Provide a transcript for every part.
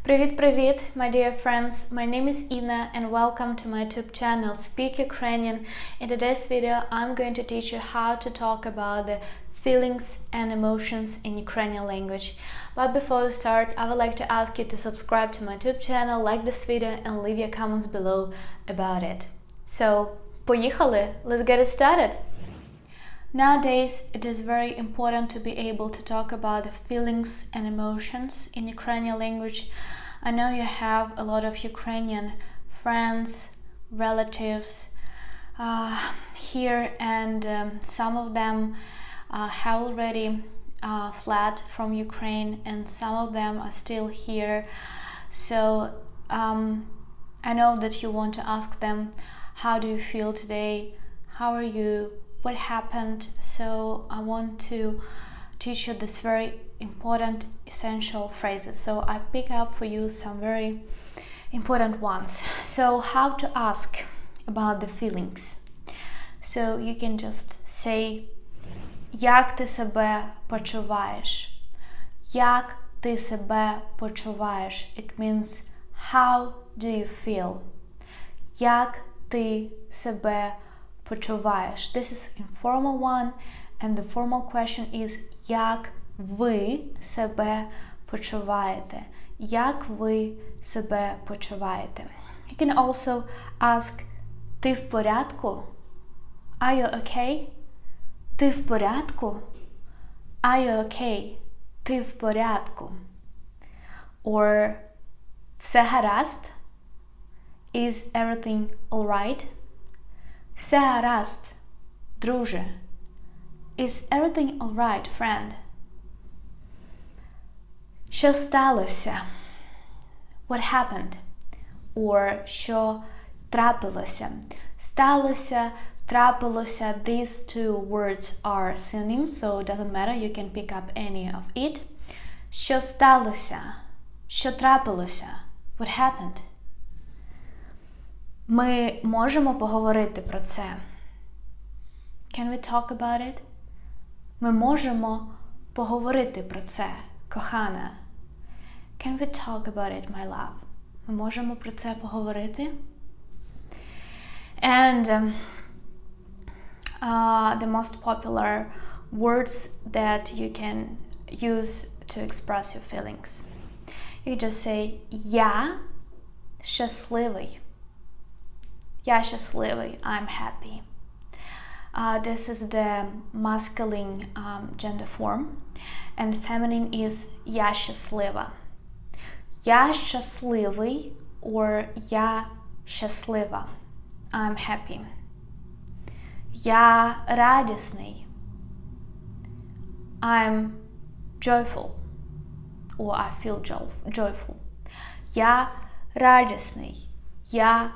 Привіт-привіт, my dear friends. My name is Ina and welcome to my YouTube channel Speak Ukrainian. In today's video, I'm going to teach you how to talk about the feelings and emotions in Ukrainian language. But before we start, I would like to ask you to subscribe to my YouTube channel, like this video and leave your comments below about it. So, поїхали? Let's get it started. Nowadays, it is very important to be able to talk about the feelings and emotions in Ukrainian language. I know you have a lot of Ukrainian friends, relatives here, and some of them have already fled from Ukraine, and some of them are still here. So I know that you want to ask them, how do you feel today? How are you? What happened? So I want to teach you this very important essential phrases. So I pick up for you some very important ones. So how to ask about the feelings. So you can just say, як ти себе почуваєш? Як ти себе почуваєш? It means how do you feel? Як ти себе почуваєш? This is informal one, and the formal question is як ви себе почуваєте? Як ви себе почуваєте? You can also ask, ти в порядку? Are you okay? Ти в порядку? Are you okay? Ти в порядку? Or все гаразд? Is everything alright? Все гаразд, друже. Is everything alright, friend? Що сталося? What happened? Or що трапилося? Сталося, трапилося. These two words are synonyms, so it doesn't matter. You can pick up any of it. Що сталося? Що трапилося? What happened? Ми можемо поговорити про це. Can we talk about it? Ми можемо поговорити про це, кохана. Can we talk about it, my love? Ми можемо про це поговорити? And the most popular words that you can use to express your feelings. You just say, я щасливий. Я щасливий, I'm happy. This is the masculine gender form, and feminine is я щаслива. Я щасливий or я щаслива, I'm happy. Я радісний, I'm joyful or I feel joyful. Я радісний, я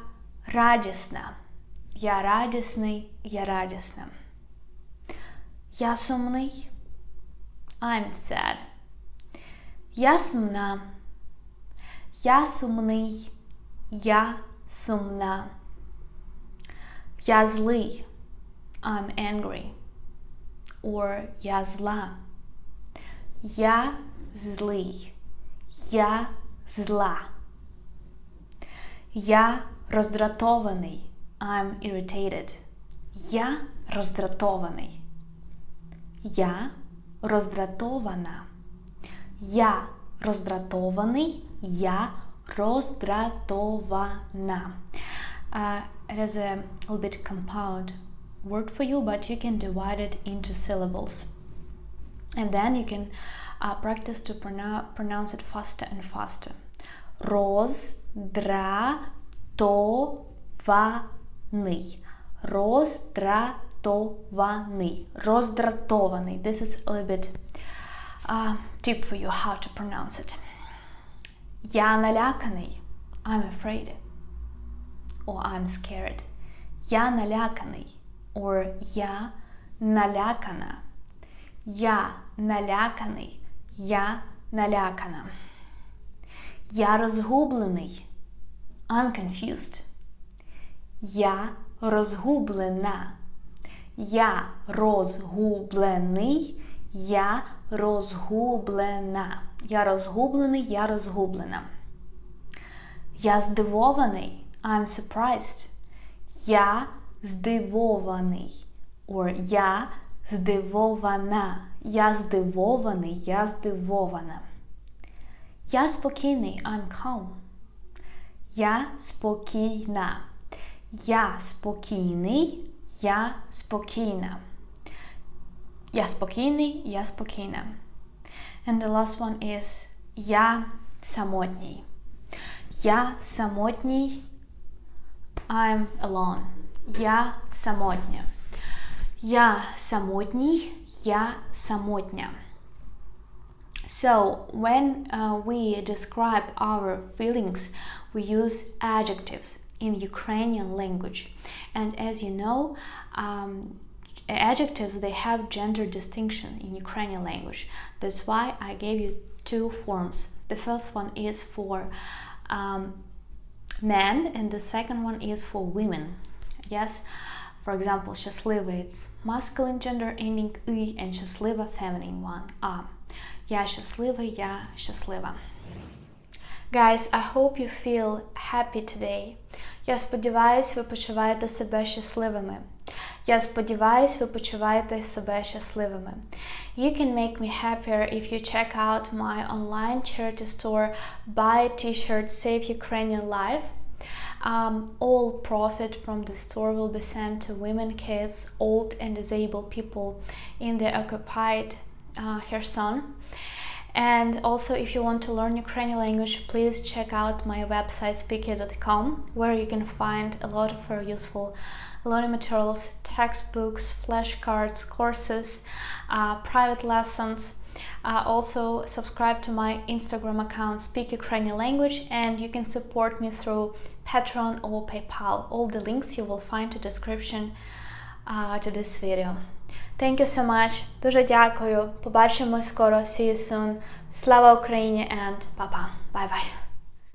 радісна. Я радісний, я радісна. Я сумний. I'm sad. Я сумна. Я сумний. Я сумна. Я злий. I'm angry. Or я зла. Я злий. Я зла. Я роздратований. I'm irritated. Я роздратований. Я роздратована. Я роздратований. Я роздратована. It is a little bit compound word for you, but you can divide it into syllables. And then you can practice to pronounce it faster and faster. Роздратований. Роздратований. Роздратований. This is a little bit tip for you how to pronounce it. Я наляканий. I'm afraid. Or I'm scared. Я наляканий. Or я налякана. Я наляканий. Я налякана. Я розгублений. I'm confused. Я розгублена. Я розгублений. Я розгублена. Я розгублений, я розгублена. Я здивований. I'm surprised. Я здивований. Or я здивована. Я здивований, я здивована. Я спокійний. I'm calm. Я спокійна. Я спокійний, я спокійна. Я спокійний, я спокійна. And the last one is я самотній. Я самотній. I'm alone. Я самотня. Я самотній, я самотня. So, when we describe our feelings, we use adjectives in Ukrainian language. And as you know, adjectives, they have gender distinction in Ukrainian language. That's why I gave you two forms. The first one is for men, and the second one is for women. Yes, for example, щаслива, it's masculine gender ending «и», and щаслива, feminine one, «а». Я щаслива, я щаслива. Guys, I hope you feel happy today. Я сподіваюсь, ви почуваєте себе щасливими. Я сподіваюсь, ви почуваєте себе щасливими. You can make me happier if you check out my online charity store, buy a t-shirt, Save Ukrainian Life. All profit from the store will be sent to women, kids, old and disabled people in the occupied Kherson. And also, if you want to learn Ukrainian language, please check out my website speaky.com, where you can find a lot of very useful learning materials, textbooks, flashcards, courses, private lessons. Also, subscribe to my Instagram account, Speak Ukrainian Language, and you can support me through Patreon or PayPal. All the links you will find in the description to this video. Thank you so much. Дуже дякую. Побачимось скоро. See you soon. Слава Україні and па-па. Bye-bye.